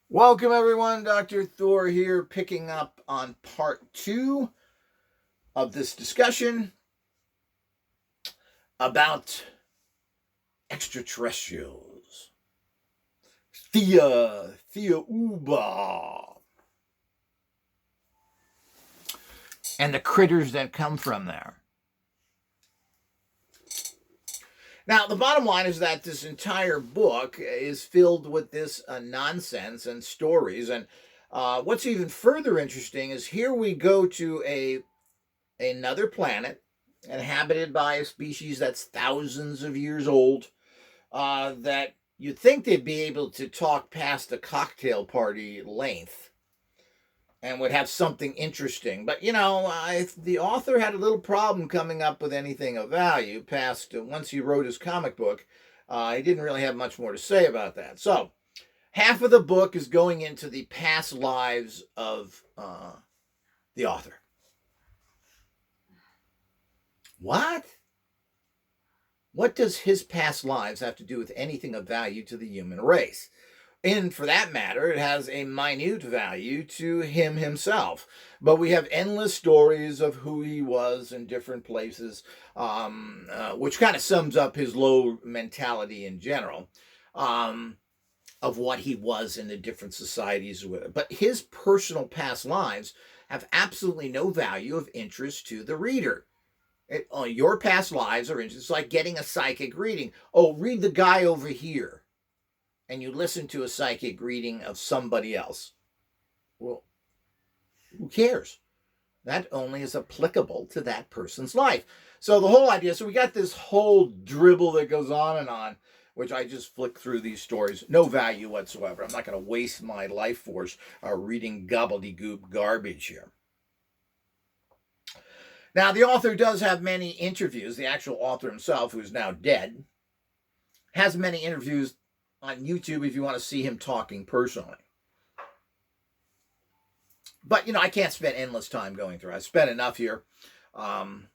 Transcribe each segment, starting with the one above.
Welcome, everyone. Dr. Thor here, picking up on part 2 of this discussion about extraterrestrials. Thiaoouba, and the critters that come from there. Now, the bottom line is that this entire book is filled with this nonsense and stories. And what's even further interesting is here we go to another planet inhabited by a species that's thousands of years old, that you'd think they'd be able to talk past a cocktail party length and would have something interesting. But, the author had a little problem coming up with anything of value past once he wrote his comic book. He didn't really have much more to say about that. So, half of the book is going into the past lives of the author. What? What does his past lives have to do with anything of value to the human race? And for that matter, it has a minute value to him himself. But we have endless stories of who he was in different places, which kind of sums up his low mentality in general, of what he was in the different societies with it. But his personal past lives have absolutely no value of interest to the reader. Your past lives are interesting. It's like getting a psychic reading. Oh, read the guy over here. And you listen to a psychic reading of somebody else. Well, who cares? That only is applicable to that person's life. So the whole idea, so we got this whole dribble that goes on, which I just flick through these stories. No value whatsoever. I'm not going to waste my life force reading gobbledygook garbage here. Now, the author does have many interviews. The actual author himself, who is now dead, has many interviews on YouTube if you want to see him talking personally. But, I can't spend endless time going through. I've spent enough here. And,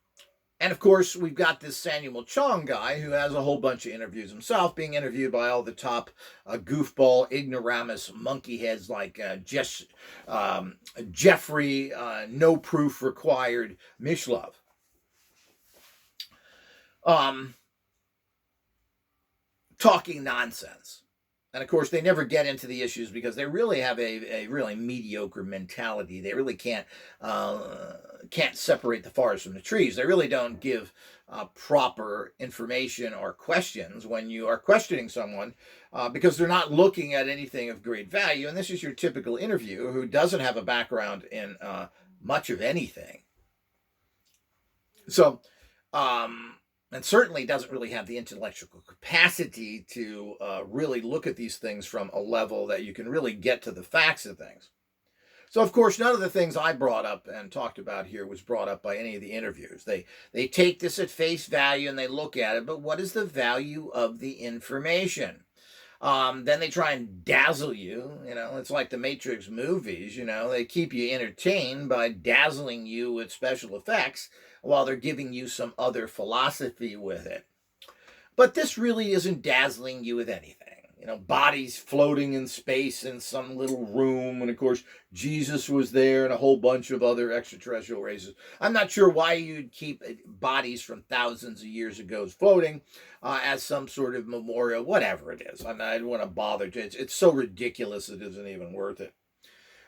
of course, we've got this Samuel Chong guy who has a whole bunch of interviews himself, being interviewed by all the top goofball, ignoramus monkey heads like Jeffrey, no proof required, Michel. Talking nonsense. And of course, they never get into the issues because they really have a really mediocre mentality. They really can't separate the forest from the trees. They really don't give proper information or questions when you are questioning someone, because they're not looking at anything of great value. And this is your typical interviewer who doesn't have a background in much of anything. So, and certainly doesn't really have the intellectual capacity to really look at these things from a level that you can really get to the facts of things. So, of course, none of the things I brought up and talked about here was brought up by any of the interviews. They take this at face value and they look at it, but what is the value of the information? Then they try and dazzle you. It's like the Matrix movies. They keep you entertained by dazzling you with special effects while they're giving you some other philosophy with it. But this really isn't dazzling you with anything. Bodies floating in space in some little room. And of course, Jesus was there and a whole bunch of other extraterrestrial races. I'm not sure why you'd keep bodies from thousands of years ago floating as some sort of memorial, whatever it is. I don't want to bother. It's so ridiculous it isn't even worth it.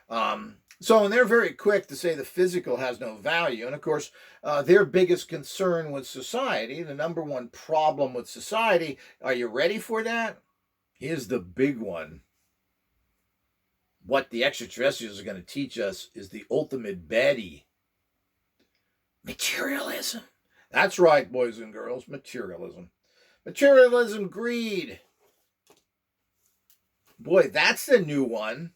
And they're very quick to say the physical has no value. And of course, their biggest concern with society, the number one problem with society, are you ready for that? Here's the big one. What the extraterrestrials are going to teach us is the ultimate baddie. Materialism. That's right, boys and girls, materialism. Materialism, greed. Boy, that's the new one.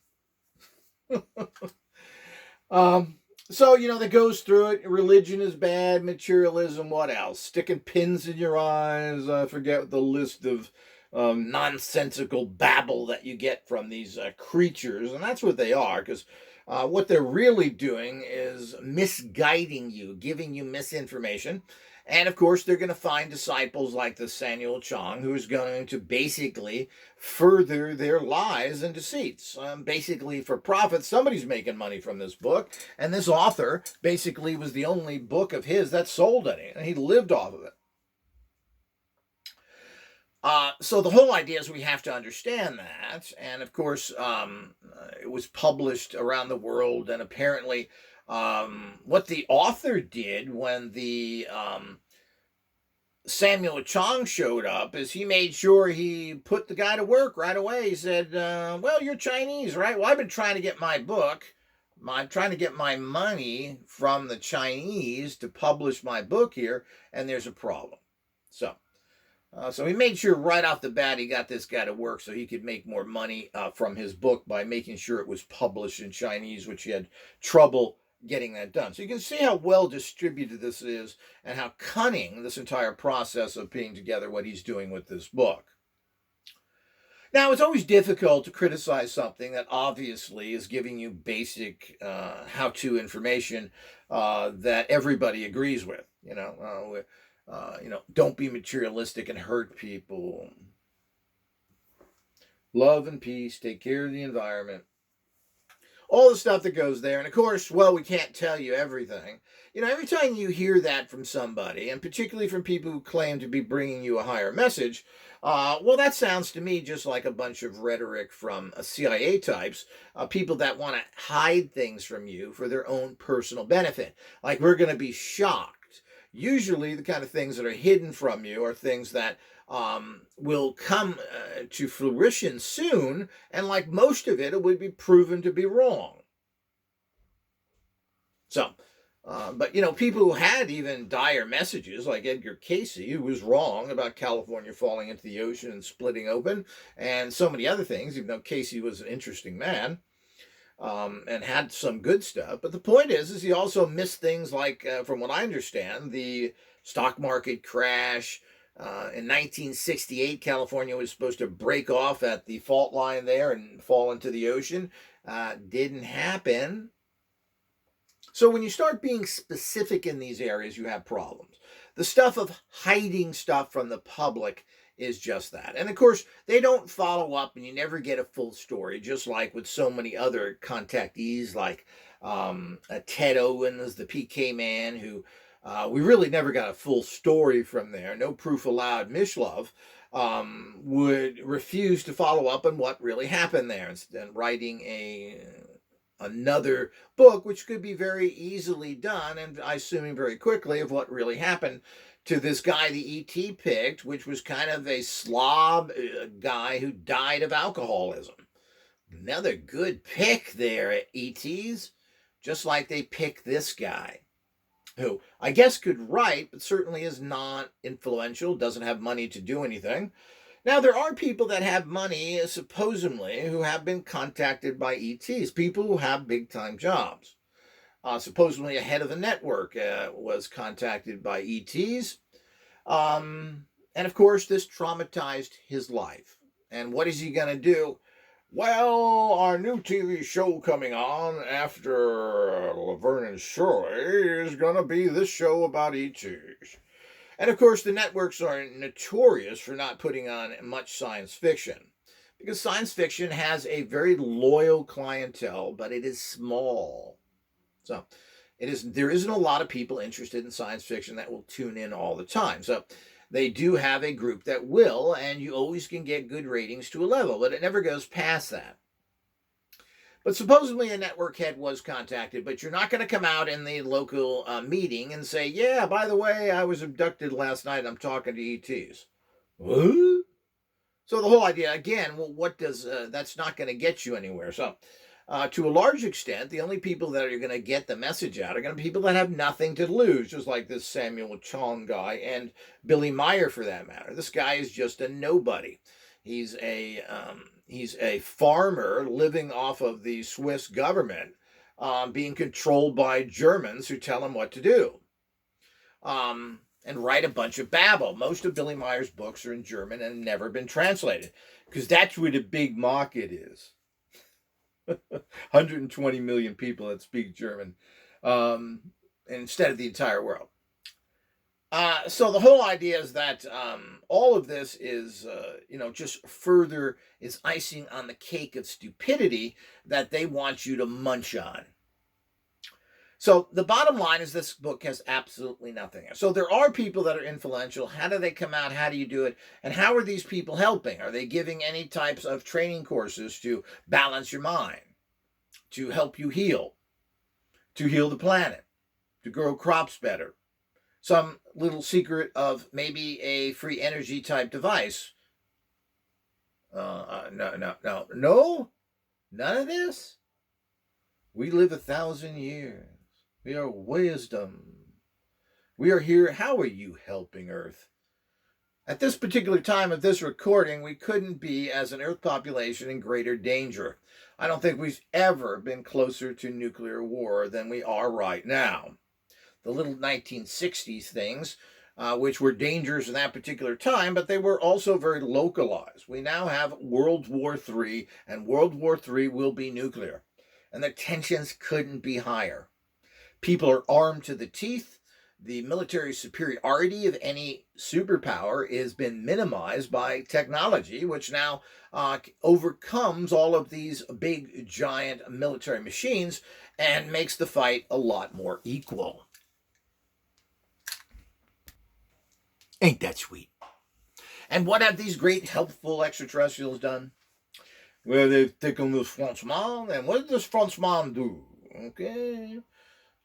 That goes through it. Religion is bad. Materialism, what else? Sticking pins in your eyes. I forget the list of nonsensical babble that you get from these creatures. And that's what they are, because what they're really doing is misguiding you, giving you misinformation. And of course, they're going to find disciples like the Samuel Chong, who's going to basically further their lies and deceits. Basically, for profit, somebody's making money from this book. And this author basically was the only book of his that sold any, and he lived off of it. So the whole idea is we have to understand that. And of course, it was published around the world. And apparently, what the author did when the Samuel Chong showed up is he made sure he put the guy to work right away. He said, well, you're Chinese, right? Well, I've been trying to get my book. I'm trying to get my money from the Chinese to publish my book here, and there's a problem. So he made sure right off the bat he got this guy to work so he could make more money from his book by making sure it was published in Chinese, which he had trouble getting that done. So you can see how well distributed this is and how cunning this entire process of putting together what he's doing with this book. Now, it's always difficult to criticize something that obviously is giving you basic how-to information that everybody agrees with. Don't be materialistic and hurt people. Love and peace, take care of the environment. All the stuff that goes there. And of course, well, we can't tell you everything. Every time you hear that from somebody, and particularly from people who claim to be bringing you a higher message, well, that sounds to me just like a bunch of rhetoric from CIA types, people that want to hide things from you for their own personal benefit. Like, we're going to be shocked. Usually the kind of things that are hidden from you are things that will come to fruition soon, and like most of it, it would be proven to be wrong. So, but people who had even dire messages, like Edgar Casey, who was wrong about California falling into the ocean and splitting open, and so many other things, even though Casey was an interesting man, and had some good stuff. But the point is he also missed things like, from what I understand, the stock market crash. In 1968, California was supposed to break off at the fault line there and fall into the ocean. Didn't happen. So when you start being specific in these areas, you have problems. The stuff of hiding stuff from the public is just that. And of course, they don't follow up and you never get a full story, just like with so many other contactees like Ted Owens, the PK man, who we really never got a full story from there. No proof allowed. Michel would refuse to follow up on what really happened there, instead writing another book, which could be very easily done, and I assuming very quickly, of what really happened to this guy the ET picked, which was kind of a slob guy who died of alcoholism. Another good pick there at ETs, just like they picked this guy, who I guess could write, but certainly is not influential, doesn't have money to do anything. Now, there are people that have money, supposedly, who have been contacted by ETs, people who have big-time jobs. Supposedly, a head of a network was contacted by ETs. And, of course, this traumatized his life. And what is he going to do? Well, our new TV show coming on after Laverne and Shirley is going to be this show about ETs. And of course, the networks are notorious for not putting on much science fiction, because science fiction has a very loyal clientele, but it is small. So there isn't a lot of people interested in science fiction that will tune in all the time. So they do have a group that will, and you always can get good ratings to a level, but it never goes past that. But supposedly a network head was contacted, but you're not going to come out in the local meeting and say, yeah, by the way, I was abducted last night. I'm talking to ETs. What? So the whole idea, again, well, what does, that's not going to get you anywhere. So to a large extent, the only people that are going to get the message out are going to be people that have nothing to lose, just like this Samuel Chong guy and Billy Meyer, for that matter. This guy is just a nobody. He's a farmer living off of the Swiss government, being controlled by Germans who tell him what to do, and write a bunch of babble. Most of Billy Meyer's books are in German and never been translated, because that's where the big market is. 120 million people that speak German, instead of the entire world. So the whole idea is that all of this is, just further is icing on the cake of stupidity that they want you to munch on. So the bottom line is this book has absolutely nothing. So there are people that are influential. How do they come out? How do you do it? And how are these people helping? Are they giving any types of training courses to balance your mind, to help you heal, to heal the planet, to grow crops better? Some little secret of maybe a free energy type device. No, none of this. We live 1,000 years. We are wisdom. We are here. How are you helping Earth? At this particular time of this recording, we couldn't be, as an Earth population, in greater danger. I don't think we've ever been closer to nuclear war than we are right now. The little 1960s things, which were dangerous in that particular time, but they were also very localized. We now have World War III, and World War III will be nuclear. And the tensions couldn't be higher. People are armed to the teeth. The military superiority of any superpower has been minimized by technology, which now overcomes all of these big, giant military machines and makes the fight a lot more equal. Ain't that sweet? And what have these great, helpful extraterrestrials done? Well, they've taken this Frenchman, and what did this Frenchman do? Okay.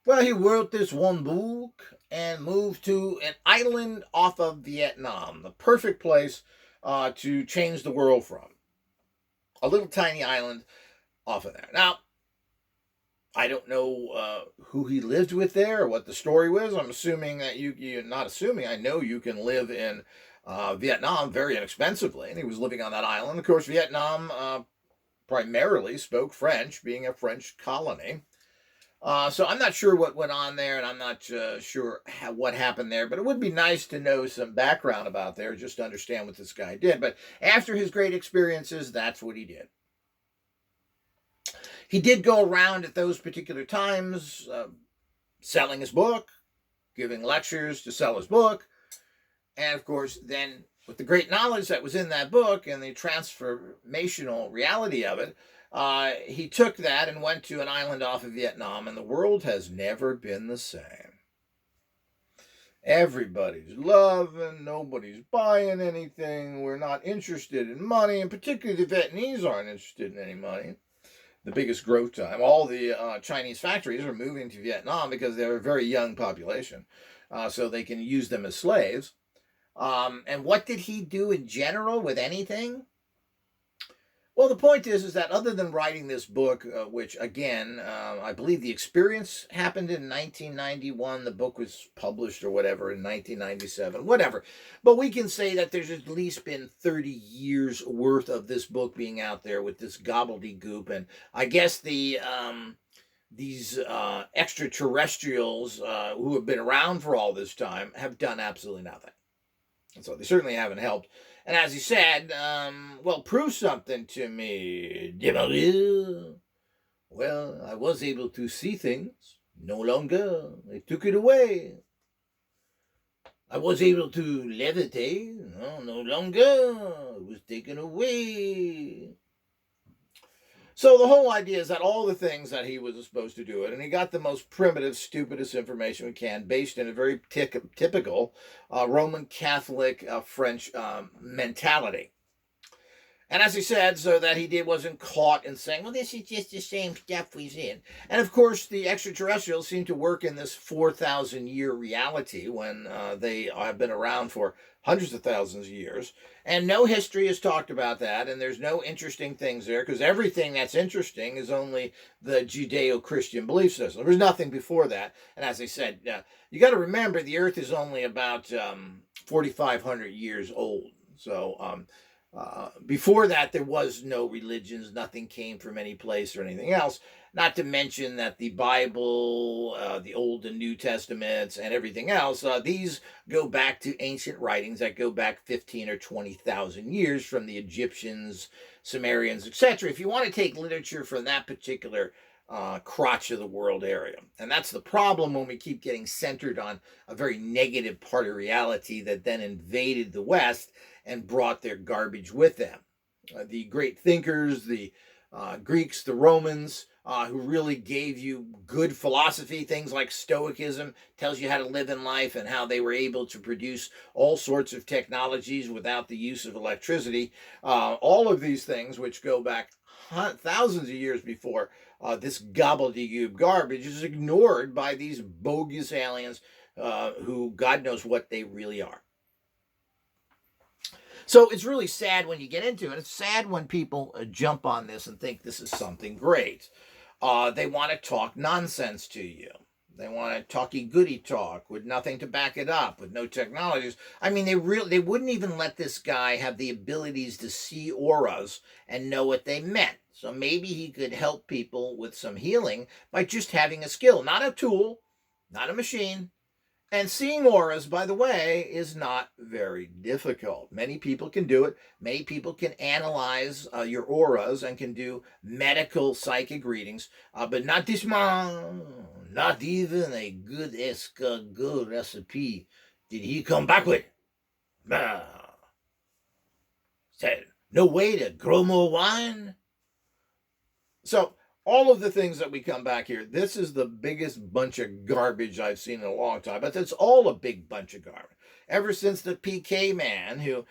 Well, he wrote this one book and moved to an island off of Vietnam, the perfect place to change the world from. A little tiny island off of there. Now, I don't know who he lived with there or what the story was. I'm assuming that you're not assuming, I know you can live in Vietnam very inexpensively. And he was living on that island. Of course, Vietnam primarily spoke French, being a French colony. So I'm not sure what went on there, and I'm not sure what happened there, but it would be nice to know some background about there, just to understand what this guy did. But after his great experiences, that's what he did. He did go around at those particular times selling his book, giving lectures to sell his book, and of course, then with the great knowledge that was in that book and the transformational reality of it, he took that and went to an island off of Vietnam, and the world has never been the same. Everybody's loving, nobody's buying anything, we're not interested in money, and particularly the Vietnamese aren't interested in any money. The biggest growth time. All the Chinese factories are moving to Vietnam because they're a very young population, so they can use them as slaves. And what did he do in general with anything? Well, the point is that other than writing this book, which again, I believe the experience happened in 1991, the book was published or whatever in 1997, whatever. But we can say that there's at least been 30 years worth of this book being out there with this gobbledygook. And I guess these extraterrestrials who have been around for all this time have done absolutely nothing. And so they certainly haven't helped. And as he said, prove something to me, Desmarquet. Well, I was able to see things. No longer. They took it away. I was able to levitate. No longer. It was taken away. So the whole idea is that all the things that he was supposed to do it, and he got the most primitive, stupidest information we can, based in a very typical Roman Catholic French mentality. And as he said, so that he wasn't caught in saying, well, this is just the same stuff we've seen. And of course, the extraterrestrials seem to work in this 4,000-year reality when they have been around for hundreds of thousands of years. And no history has talked about that, and there's no interesting things there, because everything that's interesting is only the Judeo-Christian belief system. There's nothing before that. And as I said, you got to remember the Earth is only about 4,500 years old. So before that, there was no religions. Nothing came from any place or anything else. Not to mention that the Bible, the Old and New Testaments, and everything else, these go back to ancient writings that go back 15 or 20,000 years from the Egyptians, Sumerians, etc. If you want to take literature from that particular crotch of the world area. And that's the problem when we keep getting centered on a very negative part of reality that then invaded the West and brought their garbage with them. The great thinkers, the Greeks, the Romans, who really gave you good philosophy, things like Stoicism, tells you how to live in life and how they were able to produce all sorts of technologies without the use of electricity. All of these things, which go back thousands of years before this gobbledygook garbage, is ignored by these bogus aliens who God knows what they really are. So it's really sad when you get into it. It's sad when people jump on this and think this is something great. They want to talk nonsense to you. They want to talky-goody talk with nothing to back it up, with no technologies. I mean, they wouldn't even let this guy have the abilities to see auras and know what they meant. So maybe he could help people with some healing by just having a skill, not a tool, not a machine. And seeing auras, by the way, is not very difficult. Many people can do it. Many people can analyze your auras and can do medical psychic readings, but not this man. Not even a good escargot recipe did he come back with. Said, no way to grow more wine. So all of the things that we come back here, this is the biggest bunch of garbage I've seen in a long time. But it's all a big bunch of garbage. Ever since the PK man who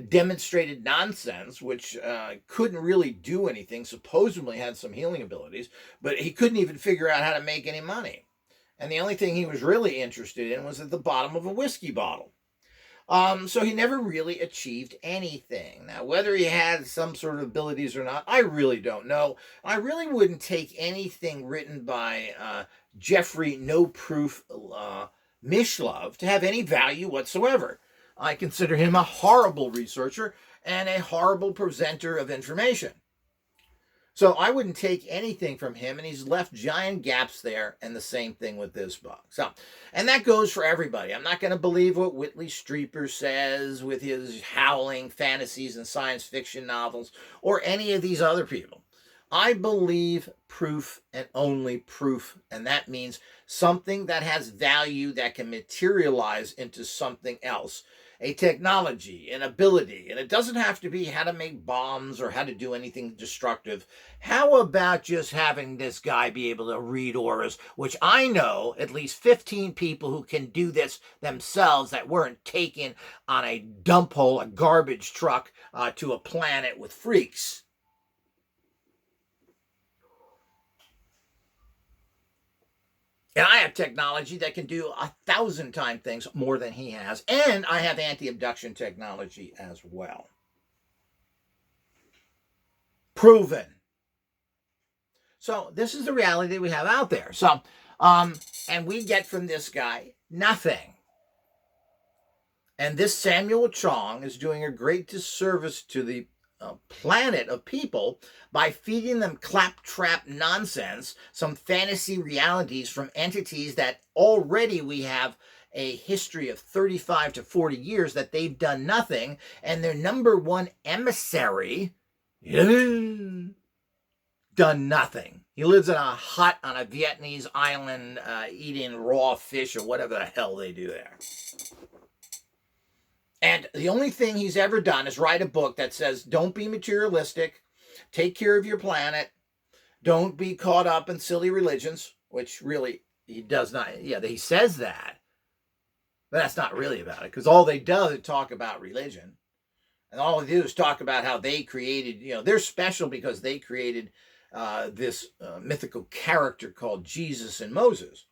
demonstrated nonsense, which couldn't really do anything, supposedly had some healing abilities, but he couldn't even figure out how to make any money. And the only thing he was really interested in was at the bottom of a whiskey bottle. So he never really achieved anything. Now, whether he had some sort of abilities or not, I really don't know. I really wouldn't take anything written by Jeffrey No Proof Michel to have any value whatsoever. I consider him a horrible researcher and a horrible presenter of information. So I wouldn't take anything from him, and he's left giant gaps there, and the same thing with this book. So, and that goes for everybody. I'm not going to believe what Whitley Strieber says with his howling fantasies and science fiction novels, or any of these other people. I believe proof and only proof, and that means something that has value that can materialize into something else. A technology, an ability, and it doesn't have to be how to make bombs or how to do anything destructive. How about just having this guy be able to read auras, which I know at least 15 people who can do this themselves that weren't taken on a dump hole, a garbage truck to a planet with freaks. And I have technology that can do 1,000 times things more than he has. And I have anti-abduction technology as well. Proven. So this is the reality we have out there. So, and we get from this guy nothing. And this Samuel Chong is doing a great disservice to the planet of people by feeding them claptrap nonsense, some fantasy realities from entities that already we have a history of 35 to 40 years that they've done nothing, and their number one emissary done nothing. He lives in a hut on a Vietnamese island eating raw fish or whatever the hell they do there. And the only thing he's ever done is write a book that says, don't be materialistic, take care of your planet, don't be caught up in silly religions, which really he does not. Yeah, he says that, but that's not really about it, because all they do is talk about religion. And all they do is talk about how they created, they're special because they created this mythical character called Jesus and Moses.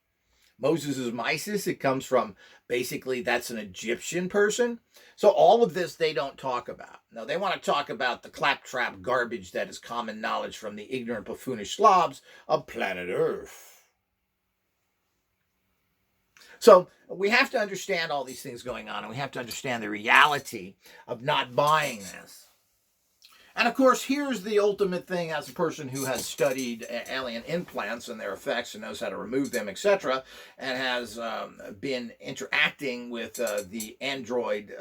Moses is Mysis. It comes from, basically, that's an Egyptian person. So all of this they don't talk about. Now, they want to talk about the claptrap garbage that is common knowledge from the ignorant, buffoonish slobs of planet Earth. So we have to understand all these things going on, and we have to understand the reality of not buying this. And of course, here's the ultimate thing as a person who has studied alien implants and their effects and knows how to remove them, etc., and has been interacting with the android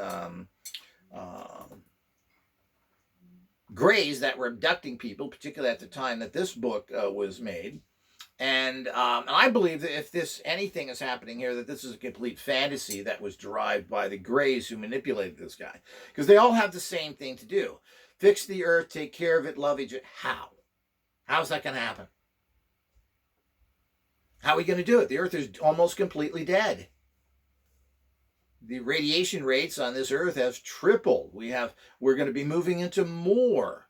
Greys that were abducting people, particularly at the time that this book was made. And I believe that if anything is happening here, that this is a complete fantasy that was derived by the Greys who manipulated this guy. Because they all have the same thing to do. Fix the earth, take care of it, love each other. How? How's that going to happen? How are we going to do it? The earth is almost completely dead. The radiation rates on this earth has tripled. We're going to be moving into more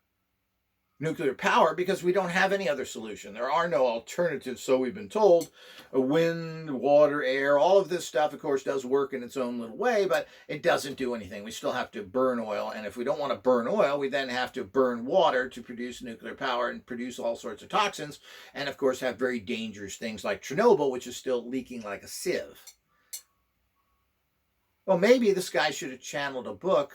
nuclear power because we don't have any other solution. There are no alternatives, so we've been told. Wind, water, air, all of this stuff, of course, does work in its own little way, but it doesn't do anything. We still have to burn oil, and if we don't want to burn oil, we then have to burn water to produce nuclear power and produce all sorts of toxins, and of course have very dangerous things like Chernobyl, which is still leaking like a sieve. Well, maybe this guy should have channeled a book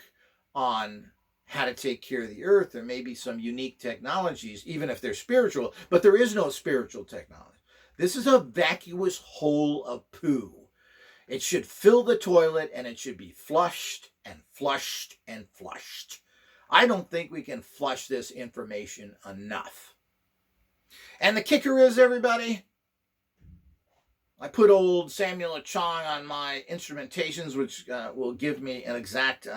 on how to take care of the earth, or maybe some unique technologies, even if they're spiritual, but there is no spiritual technology. This is a vacuous hole of poo. It should fill the toilet and it should be flushed and flushed and flushed. I don't think we can flush this information enough. And the kicker is, everybody, I put old Samuel Chong on my instrumentations, which will give me an exact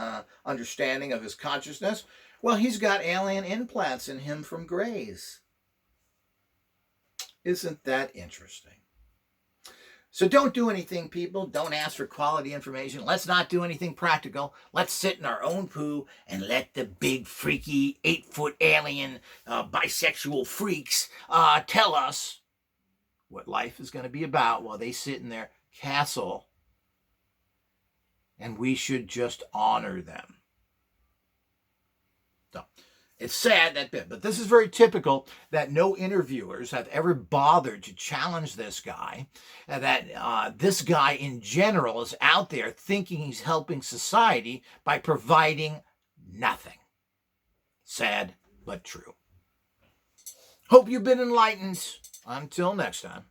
understanding of his consciousness. Well, he's got alien implants in him from Greys. Isn't that interesting? So don't do anything, people. Don't ask for quality information. Let's not do anything practical. Let's sit in our own poo and let the big, freaky, 8-foot alien bisexual freaks tell us what life is going to be about while they sit in their castle. And we should just honor them. So, it's sad that bit, but this is very typical that no interviewers have ever bothered to challenge this guy, that this guy in general is out there thinking he's helping society by providing nothing. Sad, but true. Hope you've been enlightened. Until next time.